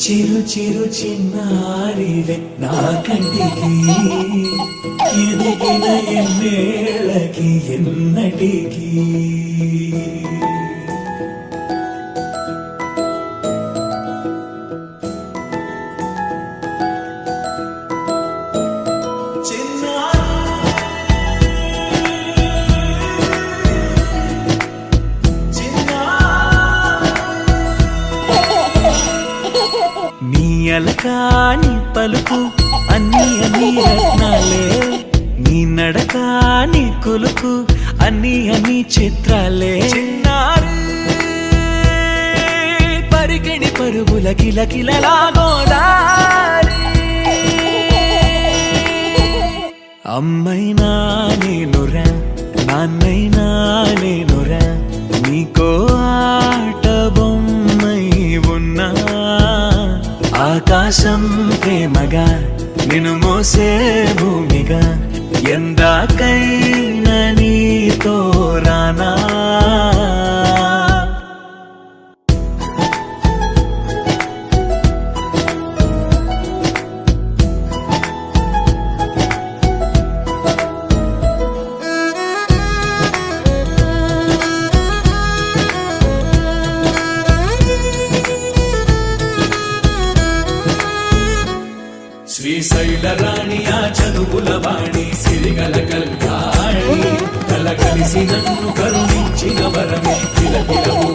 చిరు చిరు చిన్నారివే నా కంటికి ఎదిగిన ఎన్నేళ్ళకి ఎన్నటికి అలకాని పలుకు అన్ని అన్ని రత్నాలే నీ నడకాని కులుకు అన్ని అన్ని చిత్రాలే చిన్నారు పరికిణి పరుగుల కిలకిలలాగోదారి అమ్మైనా నేనురా నాన్నైనా నేనురా నీకో ఆట బొమ్మై ఉన్నా ఆకాశం ప్రేమగా నిన్ను మోసే భూమిగా ఎందాకైనా నీతో రానా శ్రీశైల రాణి ఆ చదువుల వాణి సిరిగల కల్యాణి కల కలిసి నన్ను కరుణించిన వరమే కిలకిలవు